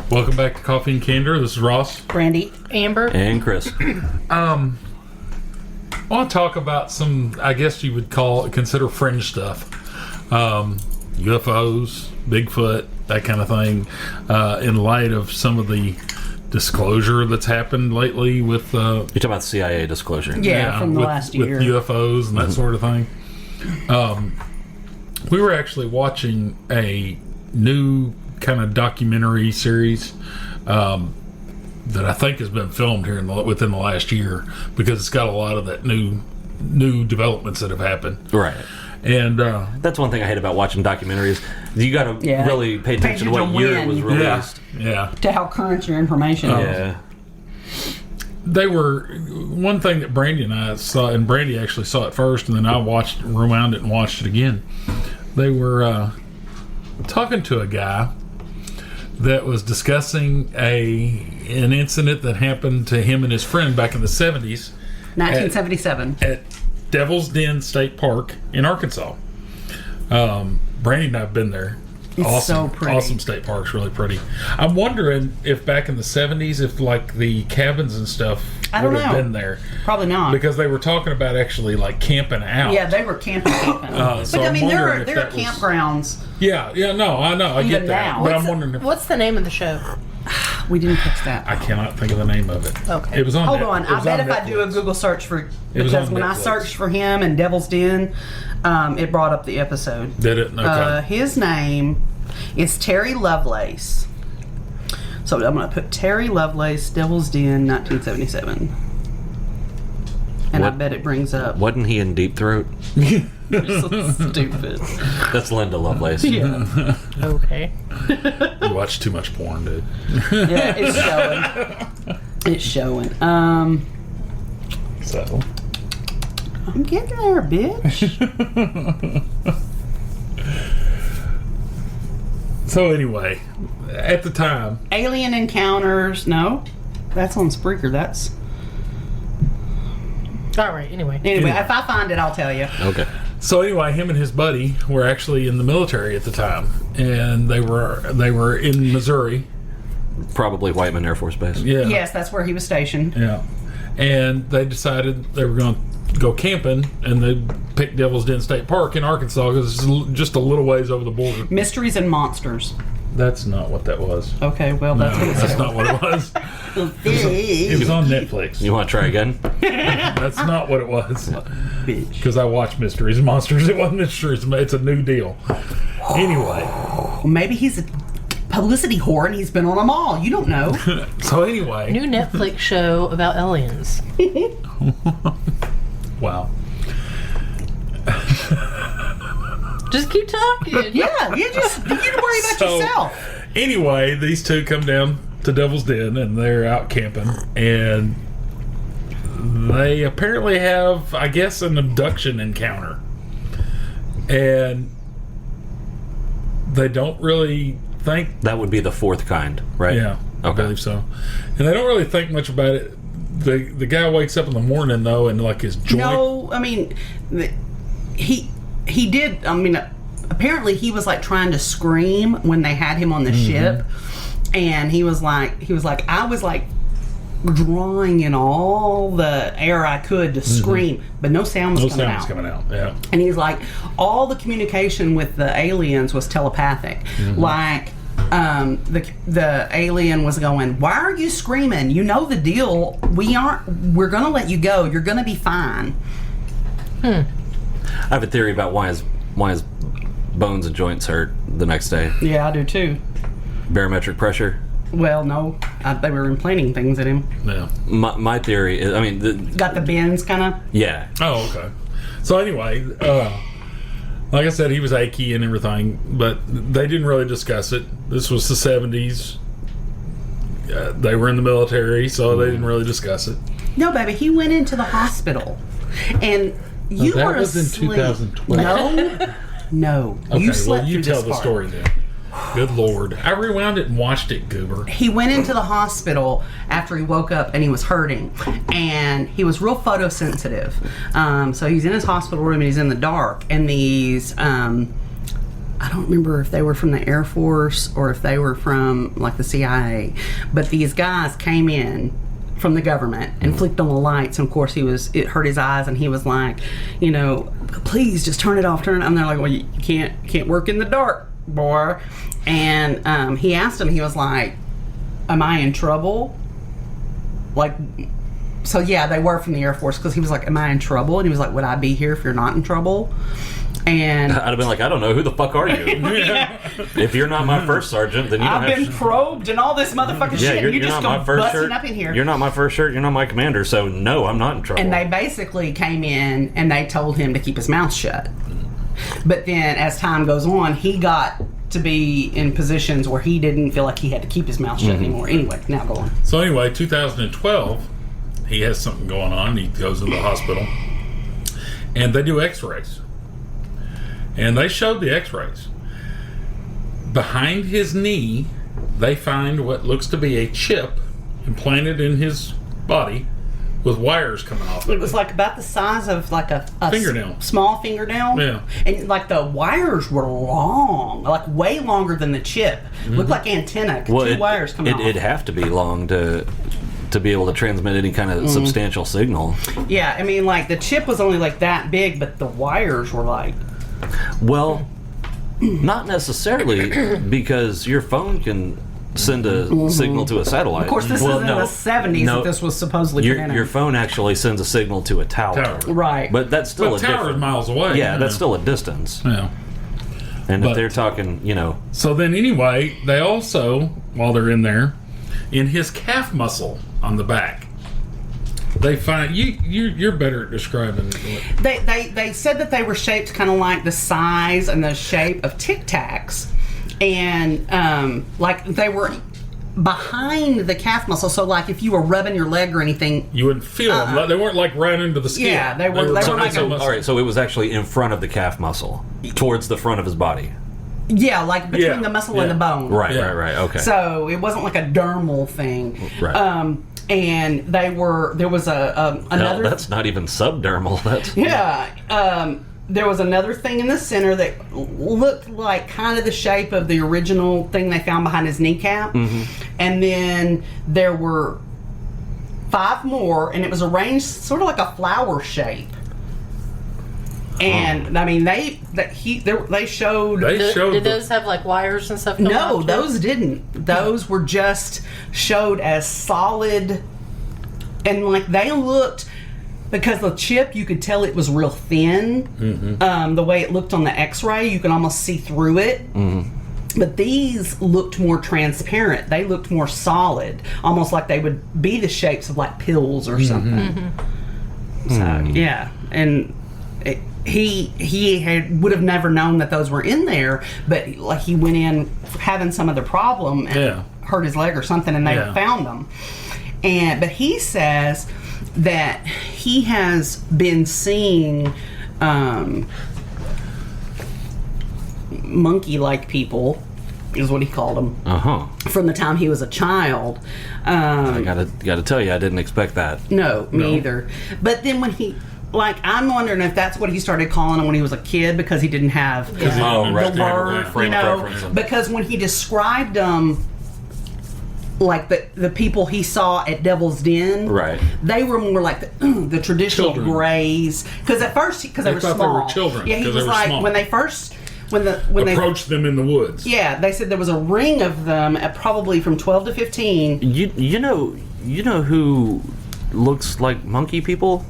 Welcome back to Coffee and Candor. This is Ross. Brandy. Amber. And Chris. I want to talk about some, I guess you would consider fringe stuff. UFOs, Bigfoot, that kind of thing, in light of some of the disclosure that's happened lately with... You're talking about CIA disclosure. Yeah, from the last year. With UFOs and that sort of thing. We were actually watching a new kind of documentary series that I think has been filmed here within the last year, because it's got a lot of that new developments that have happened. Right. And that's one thing I hate about watching documentaries. You got to really pay attention to what year it was released. Yeah. To how current your information is. Yeah. They were one thing that Brandy and I saw, and Brandy actually saw it first, and then I rewound it and watched it again. They were talking to a guy that was discussing an incident that happened to him and his friend back in the 70s. 1977. At Devil's Den State Park in Arkansas. Brandy and I have been there. It's awesome, so pretty. Awesome state park's really pretty. I'm wondering if back in the 70s, if like the cabins and stuff would have been there. Probably not. Because they were talking about actually like camping out. Yeah, they were camping. So but I mean, there are if that campgrounds. Yeah, no, I know. I get that. now. But I'm wondering if... What's the name of the show? We didn't catch that. I cannot think of the name of it. Okay. It was on Hold on. I bet if Netflix. I do a Google search for... It was Because on when I Netflix. searched for him and Devil's Den, it brought up the episode. Did it? Okay. His name is Terry Lovelace. So I'm going to put Terry Lovelace, Devil's Den, 1977. And I bet it brings up... Wasn't he in Deep Throat? You're so stupid. That's Linda Lovelace. Yeah. Okay. You watch too much porn, dude. Yeah, it's showing. It's showing. So... I'm getting there, bitch. So anyway, at the time... Alien Encounters. No. That's on Spreaker. That's... All right. Anyway, If I find it, I'll tell you. Okay. So anyway, him and his buddy were actually in the military at the time, and they were in Missouri. Probably Whiteman Air Force Base. Yeah. Yes, that's where he was stationed. Yeah. And they decided they were going to go camping, and they picked Devil's Den State Park in Arkansas because it's just a little ways over the border. Mysteries and Monsters. That's not what that was. Okay, well, that's what it That's said. not what it was. It was on Netflix. You want to try again? That's not what it was. Bitch. Because I watched Mysteries and Monsters. It wasn't Mysteries. It's a new deal. Anyway. Well, maybe he's a publicity whore and he's been on them all. You don't know. So anyway. new Netflix show about aliens. Wow. Just keep talking. Yeah, you worry about yourself. Anyway, these two come down to Devil's Den and they're out camping, and they apparently have, I guess, an abduction encounter. And they don't really think... That would be the fourth kind, right? Yeah, I Okay. believe so. And they don't really think much about it. The guy wakes up in the morning, though, and like his joint... No, I mean, he did. I mean, apparently he was like trying to scream when they had him on the ship, and he was like, I was like drawing in all the air I could to scream, but no sound was coming out. Yeah. And he's like, all the communication with the aliens was telepathic. Like, the alien was going, "Why are you screaming? You know the deal. We're gonna let you go. You're gonna be fine." I have a theory about why his bones and joints hurt the next day. Yeah, I do too. Barometric pressure. Well, no, they were implanting things in him. Yeah. My theory is, I mean, Got the bends, kind of. yeah. Oh, okay. So anyway, like I said, he was achy and everything, but they didn't really discuss it. This was the 70s. They were in the military, so they didn't really discuss it. No, baby, he went into the hospital, and you that were was in asleep. 2012. No. Okay, You slept you through tell this the part. story then. Good Lord. I rewound it and watched it, Goober. He went into the hospital after he woke up and he was hurting, and he was real photosensitive. So he's in his hospital room and he's in the dark, and these I don't remember if they were from the Air Force or if they were from like the CIA, but these guys came in from the government and flicked on the lights, and of course it hurt his eyes, and he was like, you know, please just turn it off, turn it. And they're like, well, you can't work in the dark, boy. And he asked him, he was like, am I in trouble? Like, so yeah, they were from the Air Force, because he was like, am I in trouble? And he was like, would I be here if you're not in trouble? And I'd have been like, I don't know, who the fuck are you? If you're not my first sergeant, then you don't I've have been probed and all this motherfucking shit, and you just go busting up in here. You're not my first shirt, you're not my commander, so no, I'm not in trouble. And they basically came in and they told him to keep his mouth shut. But then as time goes on, he got to be in positions where he didn't feel like he had to keep his mouth shut anymore. Anyway, now go on. So anyway, 2012, he has something going on. He goes to the hospital, and they do x-rays. And they showed the x-rays. Behind his knee, they find what looks to be a chip implanted in his body with wires coming off of it. It was like about the size of like a fingernail. Small fingernail. Yeah. And like the wires were long, like way longer than the chip. Looked like antenna. Well, two wires coming off. It'd have to be long to be able to transmit any kind of substantial signal. Yeah, I mean, like the chip was only like that big, but the wires were like... Well, not necessarily, because your phone can send a signal to a satellite. Of course, this is in the 70s that this was supposedly your phone actually sends a signal to a tower. Right. But that's still But tower is miles away. Yeah, that's still a distance. Yeah. And But- if they're talking, So then anyway, they also, while they're in there, in his calf muscle on the back, they find you're better at describing it. They said that they were shaped kind of like the size and the shape of Tic Tacs, and like they were behind the calf muscle. So like if you were rubbing your leg or anything, You wouldn't feel them. They weren't like right into the skin. Yeah, they were like muscle. all right, so it was actually in front of the calf muscle, towards the front of his body. yeah, like between Yeah, the muscle yeah. and the bone. Right, Yeah. right. Okay. So it wasn't like a dermal thing. Right. And there was Hell, another. that's not even subdermal. That's There was another thing in the center that looked like kind of the shape of the original thing they found behind his kneecap. And then there were 5 more, and it was arranged sort of like a flower shape. And I mean, they showed. Did those have like wires and stuff? coming No, out to those it? didn't. Those were just showed as solid, and like they looked, because the chip, you could tell it was real thin. The way it looked on the X-ray, you could almost see through it. But these looked more transparent. They looked more solid, almost like they would be the shapes of like pills or something. So yeah, and he would have never known that those were in there, but like he went in having some other problem and hurt his leg or something, and they found them. But he says that he has been seeing monkey-like people, is what he called them, from the time he was a child. I gotta tell you, I didn't expect that. No, me either. But then when he, like, I'm wondering if that's what he started calling them when he was a kid, because he didn't have Because he didn't right, understand word, it. frame of reference. because when he described them, like the people he saw at Devil's Den, Right. they were more like the traditional Children. grays. Because at first, because they were thought small, they were children, Yeah, he 'cause was they were like small. when they first when they Approached them in the woods. yeah, they said there was a ring of them at probably from 12 to 15. You know who looks like monkey people?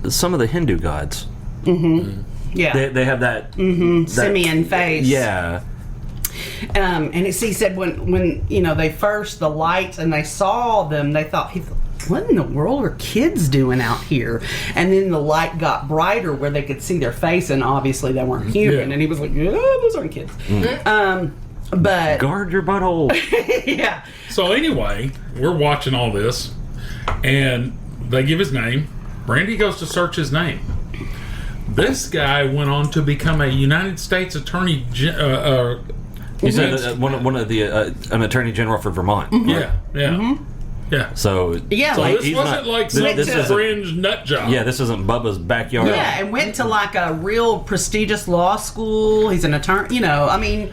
Some of the Hindu gods. Yeah, They have that simian face. Yeah. And he said when they first the lights and they saw them, they thought, what in the world are kids doing out here? And then the light got brighter where they could see their face, and obviously they weren't human. Yeah. And he was like, yeah, those aren't kids. But Guard your butthole. yeah, So anyway, we're watching all this, and they give his name. Brandy goes to search his name. This guy went on to become a United States Attorney. You said one of the an attorney general for Vermont. Yeah. Yeah. So Yeah, So like, this he's wasn't not- like this- some this isn't- fringe nut job. Yeah, this isn't Bubba's backyard. yeah, and went to like a real prestigious law school. He's an attorney. You know, I mean,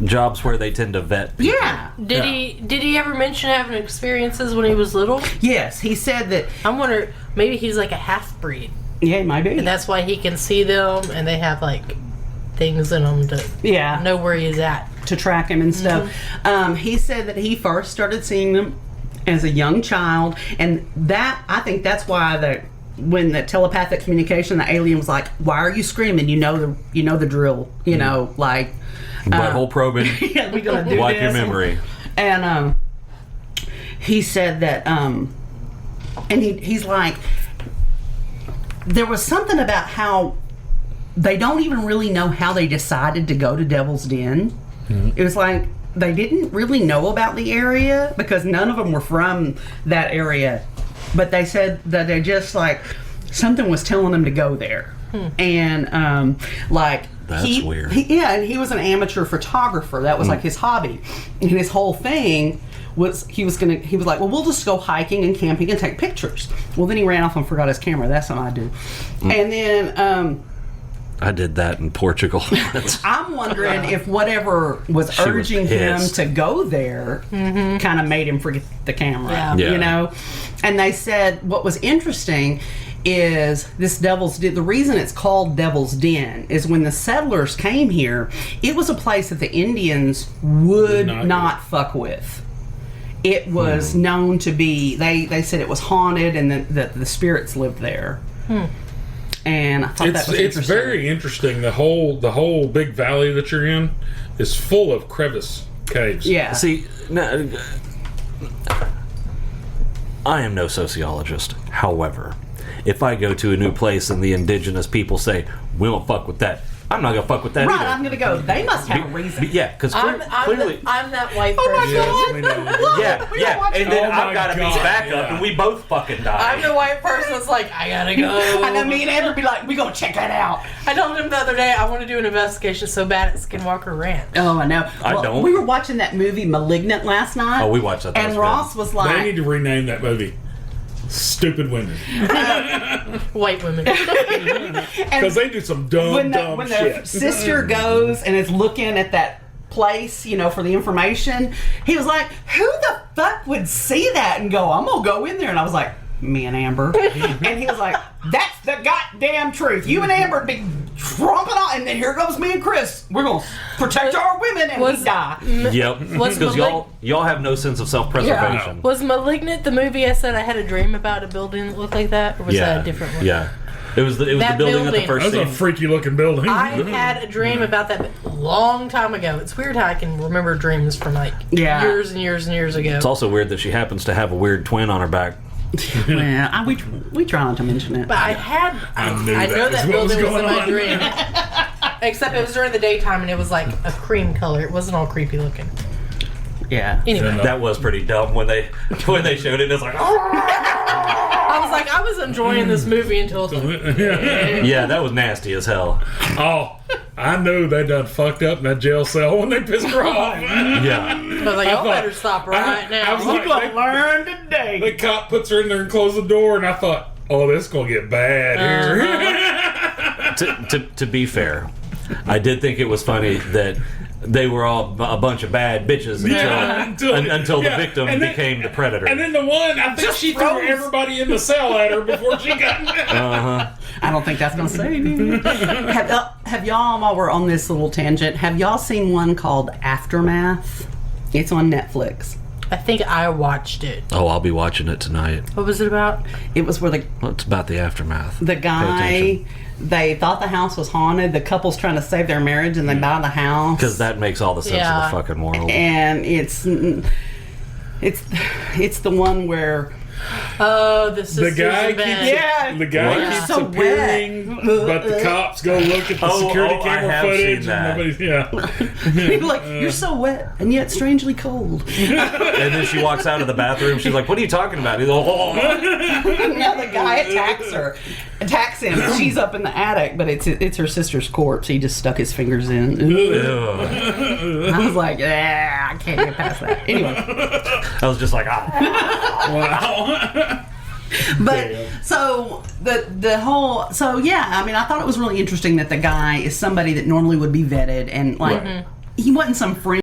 Jobs where they tend to vet people. yeah. Did he ever mention having experiences when he was little? Yes, he said that. I wonder, maybe he's like a half breed, Yeah, maybe. and that's why he can see them, and they have like things in them to Yeah, know where he's at. to track him and stuff. He said that he first started seeing them as a young child, and that I think that's why when the telepathic communication, the alien was like, "Why are you screaming? You know the drill. You know, like Butthole probing. yeah, we're gonna do Wipe this." your memory. And he said that, and he's like, there was something about how they don't even really know how they decided to go to Devil's Den. It was like they didn't really know about the area because none of them were from that area, but they said that they just like something was telling them to go there. And like That's weird. And he was an amateur photographer. That was like his hobby, and his whole thing was he was like, well, we'll just go hiking and camping and take pictures. Well, then he ran off and forgot his camera. That's something I do. And then I did that in Portugal. I'm wondering if whatever was She was urging him pissed. to go there kind of made him forget the camera. Yeah. Yeah. You know? And they said what was interesting is this Devil's Den. The reason it's called Devil's Den is when the settlers came here, it was a place that the Indians would not fuck with. It was known to be, they said it was haunted and that the spirits lived there. And I thought that was It's interesting. very interesting. The whole big valley that you're in is full of crevice caves. Yeah. See, no, I am no sociologist. However, if I go to a new place and the indigenous people say, we don't fuck with that, I'm not going to fuck with that Right, either. I'm going to go, they must have a reason. Yeah, because clearly... I'm that white Oh my person. God! we know. Look, Yeah, we yeah, don't watch and it. then Oh I've my got to be God, back up, yeah. and we both fucking die. I'm the white person that's like, I gotta go. And then me and Amber be like, we gonna check that out. I told him the other day I want to do an investigation so bad at Skinwalker Ranch. Oh, I know. I don't. We were watching that movie Malignant last night. Oh, we watched that. That And was Ross was They like, need to rename that movie Stupid Women. White women. Because they do some dumb when shit. their sister goes and is looking at that place, for the information, he was like, who the fuck would see that and go, I'm gonna go in there? And I was like, me and Amber. And he was like, that's the goddamn truth. You and Amber be trumping on, and then here goes me and Chris. We're gonna protect our women and we die. Yep. Was Because Malig- y'all have no sense of self-preservation. Was Malignant the movie I said I had a dream about a building that looked like that? Or was that a different one? Yeah. It was the That building at the building. first That's a scene. freaky looking building. I had a dream about that a long time ago. It's weird how I can remember dreams from like Yeah. years and years and years ago. It's also weird that she happens to have a weird twin on her back. Yeah, we try not to mention it. But I had, I knew I that know was that what was building was in going my on. dream. Except it was during the daytime and it was like a cream color. It wasn't all creepy looking. Yeah. Anyway, Yeah. That was pretty dumb when they showed it. It's like, I was like, I was enjoying this movie until it's like, yeah, that was nasty as hell. Oh, I knew they done fucked up in that jail cell when they pissed her off. Yeah. I was like, y'all better stop right I now. was like, gonna learn today. the cop puts her in there and closes the door, and I thought, oh, this is gonna get bad here. To be fair, I did think it was funny that they were all a bunch of bad bitches until the yeah. victim And then- became the predator. And then the one, I think she threw froze. everybody in the cell at her before she got. I don't think that's gonna save you. Have y'all, while we're on this little tangent, have y'all seen one called Aftermath? It's on Netflix. I think I watched it. Oh, I'll be watching it tonight. What was it about? It was where Well, it's about the aftermath. the Pay guy, attention. they thought the house was haunted. The couple's trying to save their marriage, and they buy the house. Because that makes all the sense Yeah. of the fucking world. And it's the one where Oh, the sisters guy in bed. keeps- yeah, The guy What? keeps So appearing, but the cops go look at the security I camera have footage, seen and that. nobody's. Yeah, you're like, you're so wet and yet strangely cold. And then she walks out of the bathroom. She's like, "What are you talking about?" He's like, "Oh." Now the guy attacks her, attacks him. And she's up in the attic, but it's her sister's corpse. He just stuck his fingers in. I was like, I can't get past that. Anyway, I was just like, Wow. but so the whole I thought it was really interesting that the guy is somebody that normally would be vetted and like he wasn't some friend